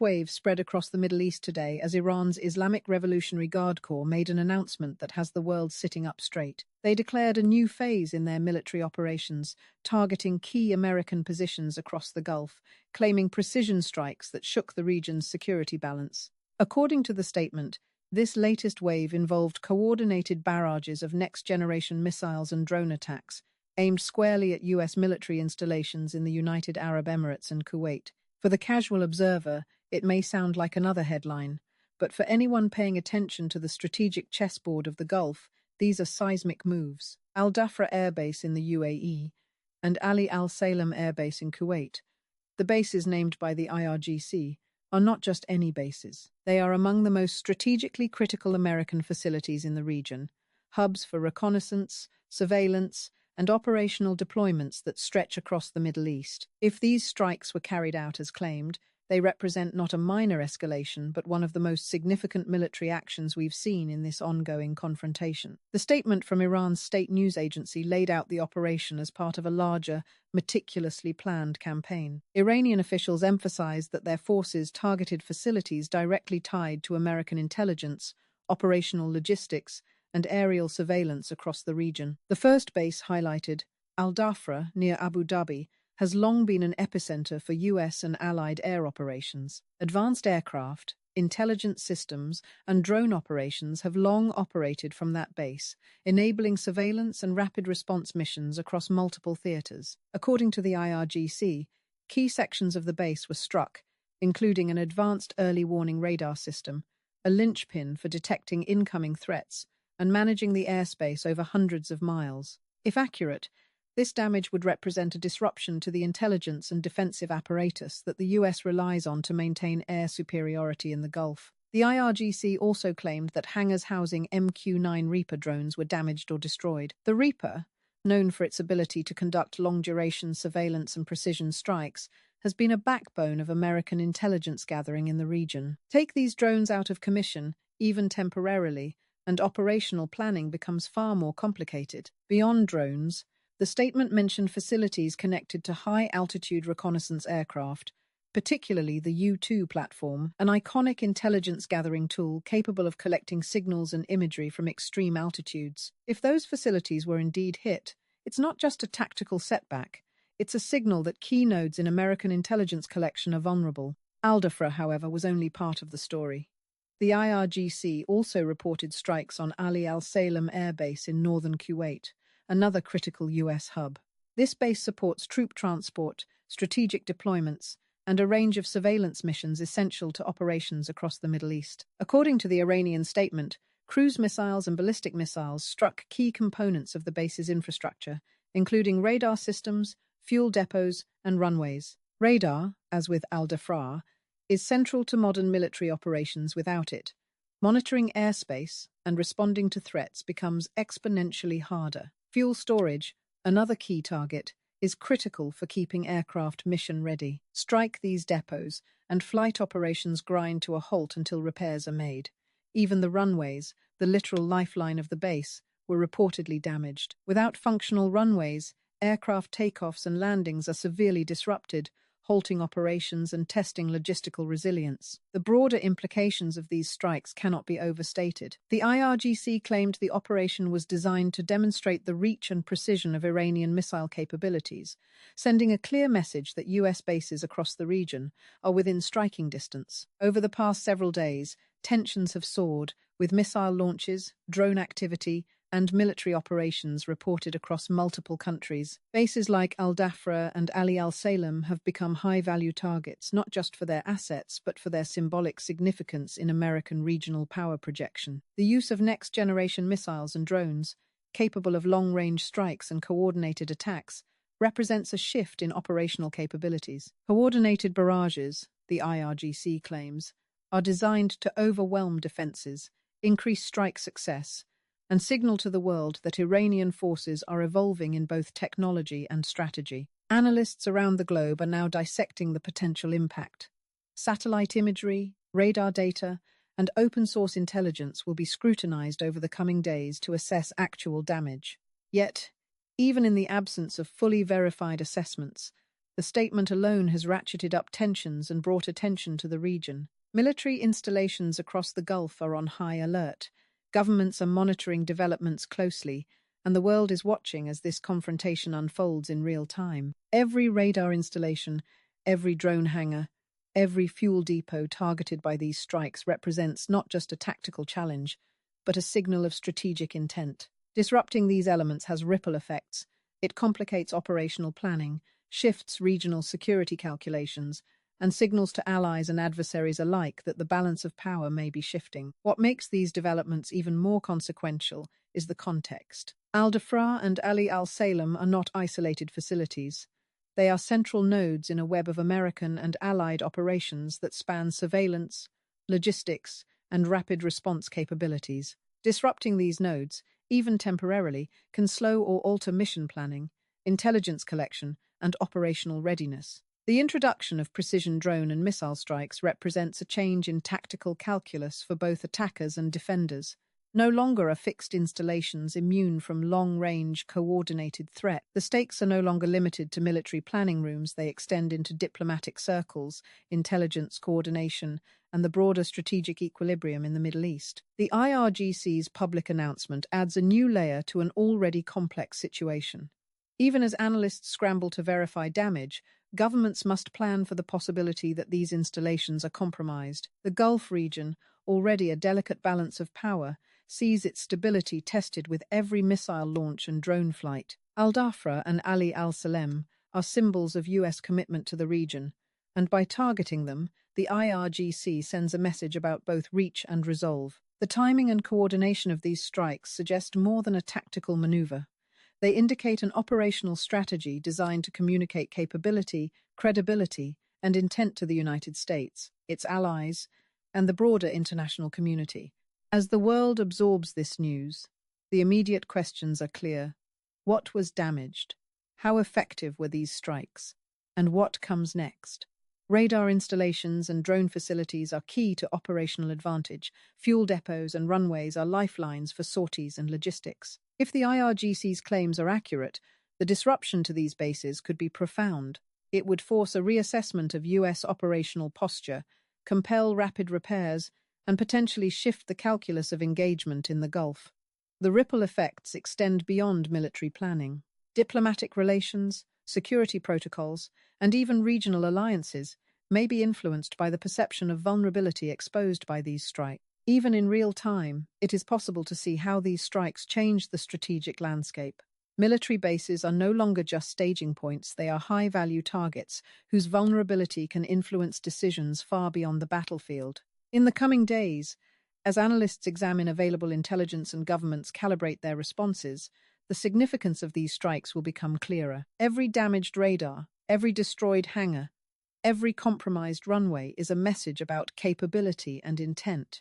shockwave spread across the Middle East today as Iran's Islamic Revolutionary Guard Corps made an announcement that has the world sitting up straight. They declared a new phase in their military operations, targeting key American positions across the Gulf, claiming precision strikes that shook the region's security balance. According to the statement, this latest wave involved coordinated barrages of next-generation missiles and drone attacks, aimed squarely at U.S. military installations in the United Arab Emirates and Kuwait. For the casual observer, it may sound like another headline, but for anyone paying attention to the strategic chessboard of the Gulf, these are seismic moves. Al Dhafra Air Base in the UAE and Ali Al Salem Air Base in Kuwait, the bases named by the IRGC, are not just any bases. They are among the most strategically critical American facilities in the region, hubs for reconnaissance, surveillance, and operational deployments that stretch across the Middle East. If these strikes were carried out as claimed, they represent not a minor escalation, but one of the most significant military actions we've seen in this ongoing confrontation. The statement from Iran's state news agency laid out the operation as part of a larger, meticulously planned campaign. Iranian officials emphasized that their forces targeted facilities directly tied to American intelligence, operational logistics, and aerial surveillance across the region. The first base highlighted, Al Dhafra, near Abu Dhabi, has long been an epicenter for US and allied air operations. Advanced aircraft, intelligence systems, and drone operations have long operated from that base, enabling surveillance and rapid response missions across multiple theaters. According to the IRGC, key sections of the base were struck, including an advanced early warning radar system, a linchpin for detecting incoming threats, and managing the airspace over hundreds of miles. If accurate, this damage would represent a disruption to the intelligence and defensive apparatus that the US relies on to maintain air superiority in the Gulf. The IRGC also claimed that hangars housing MQ-9 Reaper drones were damaged or destroyed. The Reaper, known for its ability to conduct long-duration surveillance and precision strikes, has been a backbone of American intelligence gathering in the region. Take these drones out of commission, even temporarily, and operational planning becomes far more complicated. Beyond drones, the statement mentioned facilities connected to high-altitude reconnaissance aircraft, particularly the U-2 platform, an iconic intelligence-gathering tool capable of collecting signals and imagery from extreme altitudes. If those facilities were indeed hit, it's not just a tactical setback, it's a signal that key nodes in American intelligence collection are vulnerable. Al Dhafra, however, was only part of the story. The IRGC also reported strikes on Ali Al Salem Air Base in northern Kuwait, another critical US hub. This base supports troop transport, strategic deployments, and a range of surveillance missions essential to operations across the Middle East. According to the Iranian statement, cruise missiles and ballistic missiles struck key components of the base's infrastructure, including radar systems, fuel depots, and runways. Radar, as with Al Dhafra, is central to modern military operations. Without it, monitoring airspace and responding to threats becomes exponentially harder. Fuel storage, another key target, is critical for keeping aircraft mission-ready. Strike these depots, and flight operations grind to a halt until repairs are made. Even the runways, the literal lifeline of the base, were reportedly damaged. Without functional runways, aircraft takeoffs and landings are severely disrupted, halting operations and testing logistical resilience. The broader implications of these strikes cannot be overstated. The IRGC claimed the operation was designed to demonstrate the reach and precision of Iranian missile capabilities, sending a clear message that US bases across the region are within striking distance. Over the past several days, tensions have soared, with missile launches, drone activity, and military operations reported across multiple countries. Bases like Al Dhafra and Ali Al Salem have become high-value targets, not just for their assets, but for their symbolic significance in American regional power projection. The use of next-generation missiles and drones, capable of long-range strikes and coordinated attacks, represents a shift in operational capabilities. Coordinated barrages, the IRGC claims, are designed to overwhelm defenses, increase strike success, and signal to the world that Iranian forces are evolving in both technology and strategy. Analysts around the globe are now dissecting the potential impact. Satellite imagery, radar data, and open-source intelligence will be scrutinized over the coming days to assess actual damage. Yet, even in the absence of fully verified assessments, The statement alone has ratcheted up tensions and brought attention to the region. Military installations across the Gulf are on high alert. Governments are monitoring developments closely, and the world is watching as this confrontation unfolds in real time. Every radar installation, every drone hangar, every fuel depot targeted by these strikes represents not just a tactical challenge, but a signal of strategic intent. Disrupting these elements has ripple effects. It complicates operational planning, shifts regional security calculations, and signals to allies and adversaries alike that the balance of power may be shifting. What makes these developments even more consequential is the context. Al Dhafra and Al Salem are not isolated facilities. They are central nodes in a web of American and allied operations that span surveillance, logistics, and rapid response capabilities. Disrupting these nodes, even temporarily, can slow or alter mission planning, intelligence collection, and operational readiness. The introduction of precision drone and missile strikes represents a change in tactical calculus for both attackers and defenders. No longer are fixed installations immune from long-range, coordinated threat. The stakes are no longer limited to military planning rooms, they extend into diplomatic circles, intelligence coordination, and the broader strategic equilibrium in the Middle East. The IRGC's public announcement adds a new layer to an already complex situation. Even as analysts scramble to verify damage, governments must plan for the possibility that these installations are compromised. The Gulf region, already a delicate balance of power, sees its stability tested with every missile launch and drone flight. Al Dhafra and Al Salem are symbols of US commitment to the region, and by targeting them, the IRGC sends a message about both reach and resolve. The timing and coordination of these strikes suggest more than a tactical maneuver. They indicate an operational strategy designed to communicate capability, credibility, and intent to the United States, its allies, and the broader international community. As the world absorbs this news, the immediate questions are clear. What was damaged? How effective were these strikes? And what comes next? Radar installations and drone facilities are key to operational advantage. Fuel depots and runways are lifelines for sorties and logistics. If the IRGC's claims are accurate, the disruption to these bases could be profound. It would force a reassessment of US operational posture, compel rapid repairs, and potentially shift the calculus of engagement in the Gulf. The ripple effects extend beyond military planning. Diplomatic relations, security protocols, and even regional alliances may be influenced by the perception of vulnerability exposed by these strikes. Even in real time, it is possible to see how these strikes change the strategic landscape. Military bases are no longer just staging points, they are high-value targets whose vulnerability can influence decisions far beyond the battlefield. In the coming days, as analysts examine available intelligence and governments calibrate their responses, the significance of these strikes will become clearer. Every damaged radar, every destroyed hangar, every compromised runway is a message about capability and intent.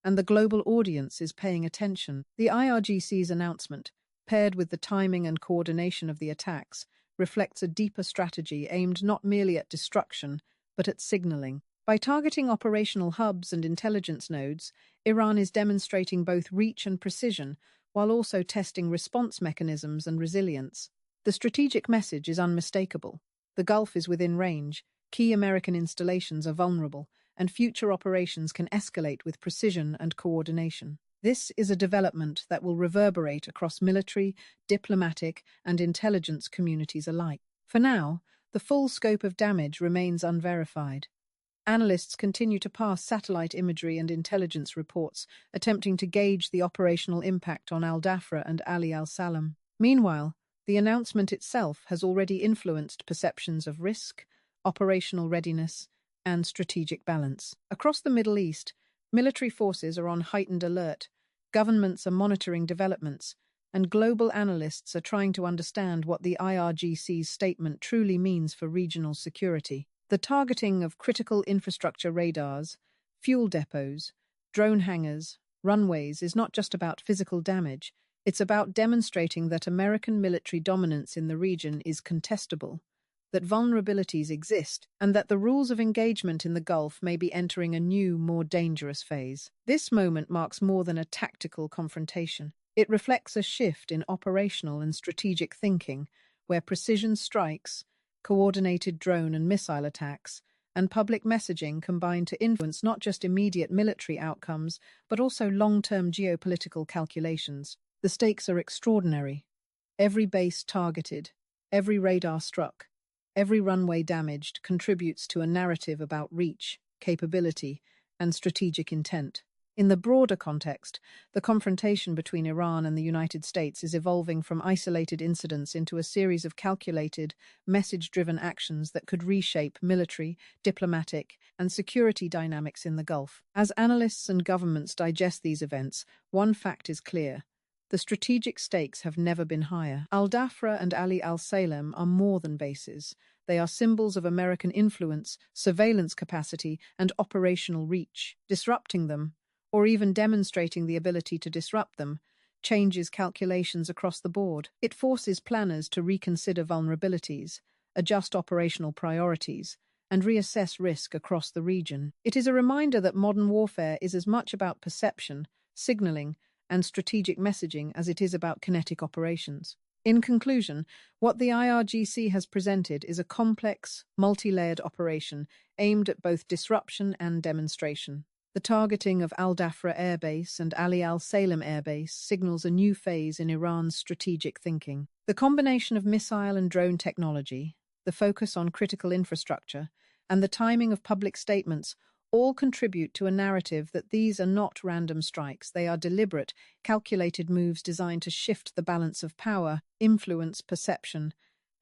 And the global audience is paying attention. The IRGC's announcement, paired with the timing and coordination of the attacks, reflects a deeper strategy aimed not merely at destruction, but at signaling. By targeting operational hubs and intelligence nodes, Iran is demonstrating both reach and precision, while also testing response mechanisms and resilience. The strategic message is unmistakable. The Gulf is within range, key American installations are vulnerable, and future operations can escalate with precision and coordination. This is a development that will reverberate across military, diplomatic, and intelligence communities alike. For now, the full scope of damage remains unverified. Analysts continue to pass satellite imagery and intelligence reports, attempting to gauge the operational impact on Al Dhafra and Al Salem. Meanwhile, the announcement itself has already influenced perceptions of risk, operational readiness, and strategic balance. Across the Middle East, military forces are on heightened alert, governments are monitoring developments, and global analysts are trying to understand what the IRGC's statement truly means for regional security. The targeting of critical infrastructure radars, fuel depots, drone hangars, runways is not just about physical damage, it's about demonstrating that American military dominance in the region is contestable, that vulnerabilities exist, and that the rules of engagement in the Gulf may be entering a new, more dangerous phase. This moment marks more than a tactical confrontation. It reflects a shift in operational and strategic thinking, where precision strikes, coordinated drone and missile attacks, and public messaging combine to influence not just immediate military outcomes, but also long-term geopolitical calculations. The stakes are extraordinary. Every base targeted, every radar struck, every runway damaged contributes to a narrative about reach, capability, and strategic intent. In the broader context, the confrontation between Iran and the United States is evolving from isolated incidents into a series of calculated, message-driven actions that could reshape military, diplomatic, and security dynamics in the Gulf. As analysts and governments digest these events, one fact is clear. The strategic stakes have never been higher. Al-Dhafra and Salem are more than bases. They are symbols of American influence, surveillance capacity, and operational reach. Disrupting them, or even demonstrating the ability to disrupt them, changes calculations across the board. It forces planners to reconsider vulnerabilities, adjust operational priorities, and reassess risk across the region. It is a reminder that modern warfare is as much about perception, signaling, and strategic messaging as it is about kinetic operations. In conclusion, what the IRGC has presented is a complex, multi-layered operation aimed at both disruption and demonstration. The targeting of Al-Dhafra Air Base and Salem Air Base signals a new phase in Iran's strategic thinking. The combination of missile and drone technology, the focus on critical infrastructure, and the timing of public statements all contribute to a narrative that these are not random strikes. They are deliberate, calculated moves designed to shift the balance of power, influence perception,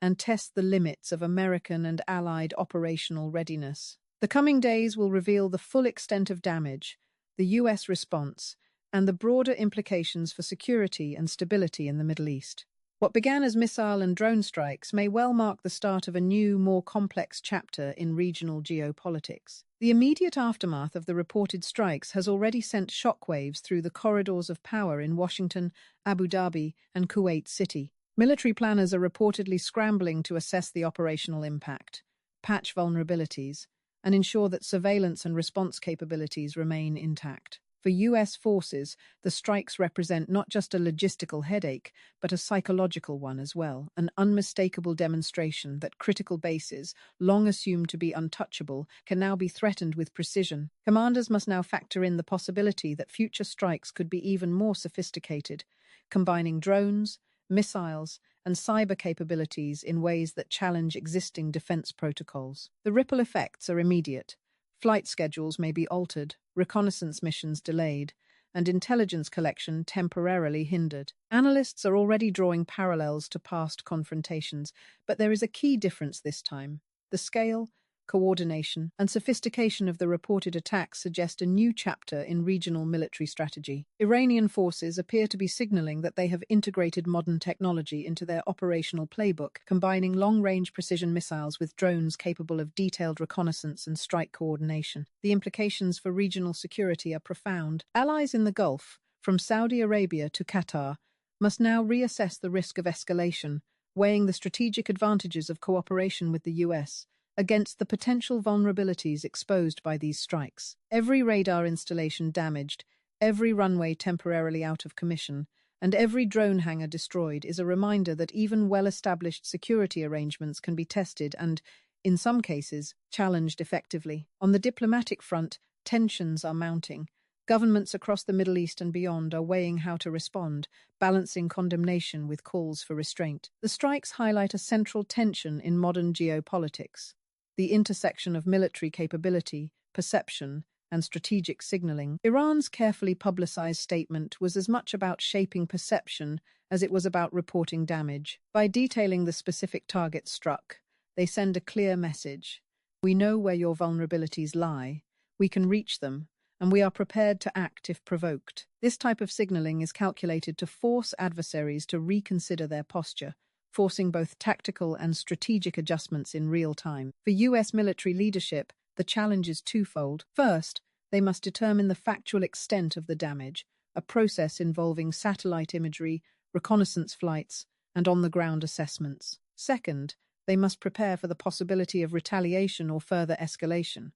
and test the limits of American and Allied operational readiness. The coming days will reveal the full extent of damage, the US response, and the broader implications for security and stability in the Middle East. What began as missile and drone strikes may well mark the start of a new, more complex chapter in regional geopolitics. The immediate aftermath of the reported strikes has already sent shockwaves through the corridors of power in Washington, Abu Dhabi, and Kuwait City. Military planners are reportedly scrambling to assess the operational impact, patch vulnerabilities, and ensure that surveillance and response capabilities remain intact. For US forces, the strikes represent not just a logistical headache, but a psychological one as well, an unmistakable demonstration that critical bases, long assumed to be untouchable, can now be threatened with precision. Commanders must now factor in the possibility that future strikes could be even more sophisticated, combining drones, missiles, and cyber capabilities in ways that challenge existing defense protocols. The ripple effects are immediate. Flight schedules may be altered, reconnaissance missions delayed, and intelligence collection temporarily hindered. Analysts are already drawing parallels to past confrontations, but there is a key difference this time. The scale, coordination, and sophistication of the reported attacks suggest a new chapter in regional military strategy. Iranian forces appear to be signaling that they have integrated modern technology into their operational playbook, combining long-range precision missiles with drones capable of detailed reconnaissance and strike coordination. The implications for regional security are profound. Allies in the Gulf, from Saudi Arabia to Qatar, must now reassess the risk of escalation, weighing the strategic advantages of cooperation with the US against the potential vulnerabilities exposed by these strikes. Every radar installation damaged, every runway temporarily out of commission, and every drone hangar destroyed is a reminder that even well-established security arrangements can be tested and, in some cases, challenged effectively. On the diplomatic front, tensions are mounting. Governments across the Middle East and beyond are weighing how to respond, balancing condemnation with calls for restraint. The strikes highlight a central tension in modern geopolitics: the intersection of military capability, perception, and strategic signaling. Iran's carefully publicized statement was as much about shaping perception as it was about reporting damage. By detailing the specific targets struck, they send a clear message. We know where your vulnerabilities lie, we can reach them, and we are prepared to act if provoked. This type of signaling is calculated to force adversaries to reconsider their posture, forcing both tactical and strategic adjustments in real time. For US military leadership, the challenge is twofold. First, they must determine the factual extent of the damage, a process involving satellite imagery, reconnaissance flights, and on-the-ground assessments. Second, they must prepare for the possibility of retaliation or further escalation.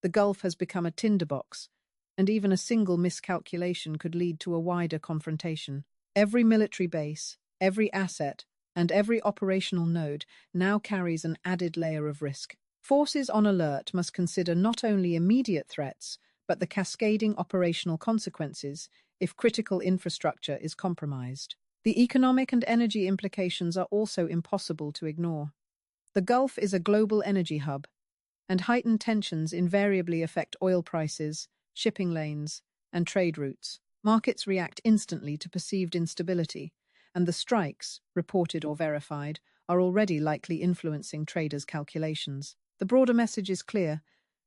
The Gulf has become a tinderbox, and even a single miscalculation could lead to a wider confrontation. Every military base, every asset, and every operational node now carries an added layer of risk. Forces on alert must consider not only immediate threats, but the cascading operational consequences if critical infrastructure is compromised. The economic and energy implications are also impossible to ignore. The Gulf is a global energy hub, and heightened tensions invariably affect oil prices, shipping lanes, and trade routes. Markets react instantly to perceived instability, and the strikes, reported or verified, are already likely influencing traders' calculations. The broader message is clear.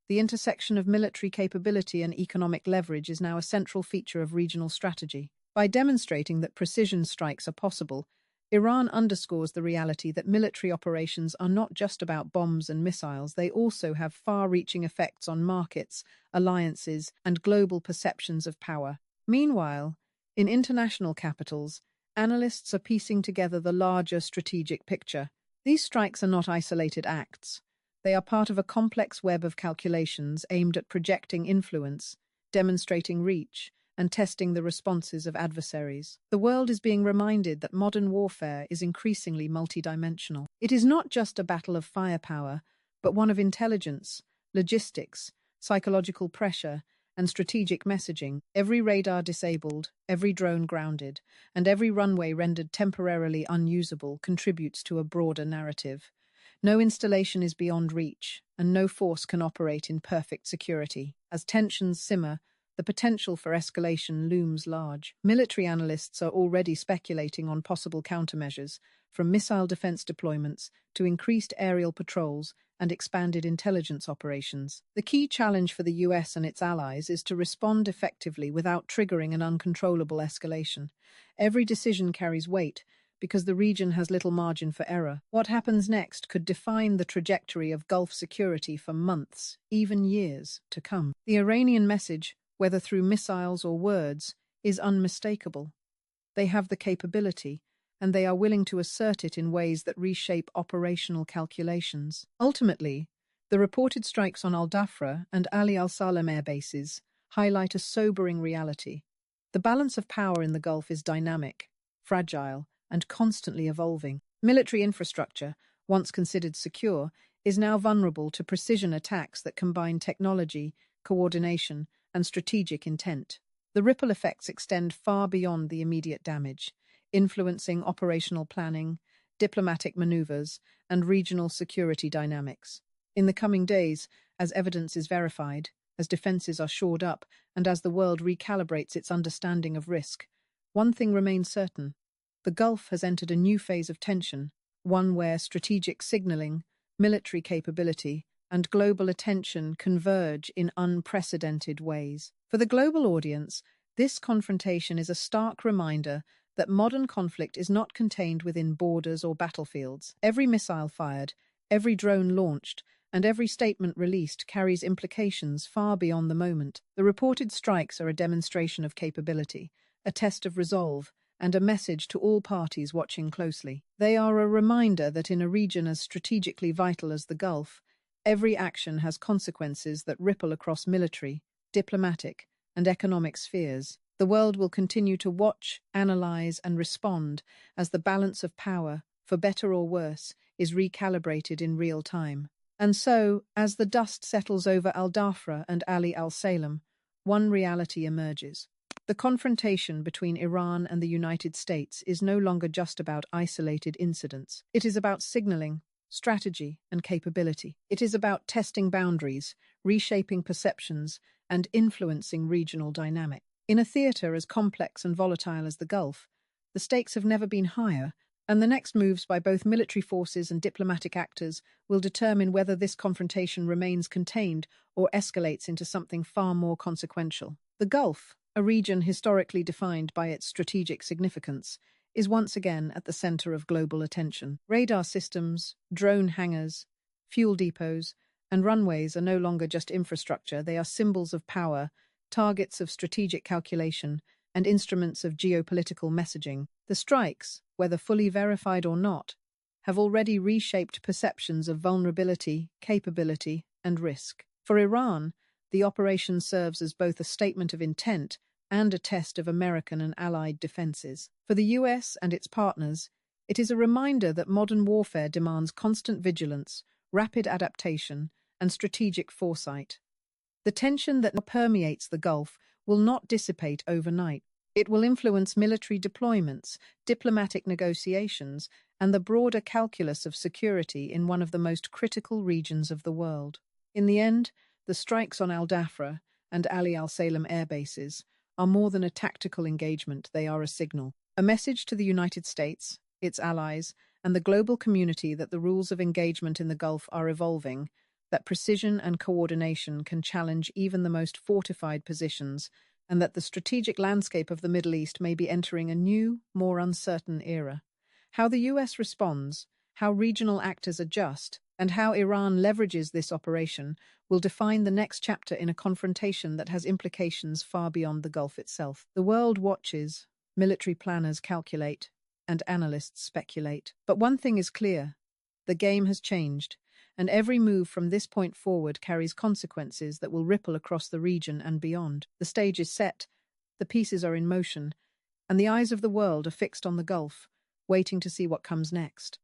The intersection of military capability and economic leverage is now a central feature of regional strategy. By demonstrating that precision strikes are possible, Iran underscores the reality that military operations are not just about bombs and missiles, they also have far-reaching effects on markets, alliances, and global perceptions of power. Meanwhile, in international capitals, analysts are piecing together the larger strategic picture. These strikes are not isolated acts. They are part of a complex web of calculations aimed at projecting influence, demonstrating reach, and testing the responses of adversaries. The world is being reminded that modern warfare is increasingly multidimensional. It is not just a battle of firepower, but one of intelligence, logistics, psychological pressure, and strategic messaging. Every radar disabled, every drone grounded, and every runway rendered temporarily unusable contributes to a broader narrative. No installation is beyond reach, and no force can operate in perfect security. As tensions simmer, the potential for escalation looms large. Military analysts are already speculating on possible countermeasures, from missile defense deployments to increased aerial patrols and expanded intelligence operations. The key challenge for the US and its allies is to respond effectively without triggering an uncontrollable escalation. Every decision carries weight, because the region has little margin for error. What happens next could define the trajectory of Gulf security for months, even years, to come. The Iranian message, whether through missiles or words, is unmistakable. They have the capability, and they are willing to assert it in ways that reshape operational calculations. Ultimately, the reported strikes on Al-Dhafra and Ali al-Salem air bases highlight a sobering reality. The balance of power in the Gulf is dynamic, fragile, and constantly evolving. Military infrastructure, once considered secure, is now vulnerable to precision attacks that combine technology, coordination, and strategic intent. The ripple effects extend far beyond the immediate damage, influencing operational planning, diplomatic maneuvers, and regional security dynamics. In the coming days, as evidence is verified, as defenses are shored up, and as the world recalibrates its understanding of risk, one thing remains certain. The Gulf has entered a new phase of tension, one where strategic signaling, military capability, and global attention converge in unprecedented ways. For the global audience, this confrontation is a stark reminder that modern conflict is not contained within borders or battlefields. Every missile fired, every drone launched, and every statement released carries implications far beyond the moment. The reported strikes are a demonstration of capability, a test of resolve, and a message to all parties watching closely. They are a reminder that in a region as strategically vital as the Gulf, every action has consequences that ripple across military, diplomatic, and economic spheres. The world will continue to watch, analyze, and respond as the balance of power, for better or worse, is recalibrated in real time. And so, as the dust settles over Al-Dhafra and Ali al-Salem, one reality emerges. The confrontation between Iran and the United States is no longer just about isolated incidents. It is about signaling, strategy, and capability. It is about testing boundaries, reshaping perceptions, and influencing regional dynamics. In a theater as complex and volatile as the Gulf, the stakes have never been higher, and the next moves by both military forces and diplomatic actors will determine whether this confrontation remains contained or escalates into something far more consequential. The Gulf, a region historically defined by its strategic significance, is once again at the center of global attention. Radar systems, drone hangars, fuel depots, and runways are no longer just infrastructure, they are symbols of power, targets of strategic calculation, and instruments of geopolitical messaging. The strikes, whether fully verified or not, have already reshaped perceptions of vulnerability, capability, and risk. For Iran, the operation serves as both a statement of intent and a test of American and allied defenses. For the US and its partners, It is a reminder that modern warfare demands constant vigilance, rapid adaptation, and strategic foresight. The tension that now permeates the Gulf will not dissipate overnight. It will influence military deployments, diplomatic negotiations, and the broader calculus of security in one of the most critical regions of the world. In the end, the strikes on Al Dhafra and Ali Al Salem air bases are more than a tactical engagement, they are a signal. A message to the United States, its allies, and the global community that the rules of engagement in the Gulf are evolving, that precision and coordination can challenge even the most fortified positions, and that the strategic landscape of the Middle East may be entering a new, more uncertain era. How the US responds, how regional actors adjust, and how Iran leverages this operation will define the next chapter in a confrontation that has implications far beyond the Gulf itself. The world watches, military planners calculate, and analysts speculate. But one thing is clear: the game has changed, and every move from this point forward carries consequences that will ripple across the region and beyond. The stage is set, the pieces are in motion, and the eyes of the world are fixed on the Gulf, waiting to see what comes next.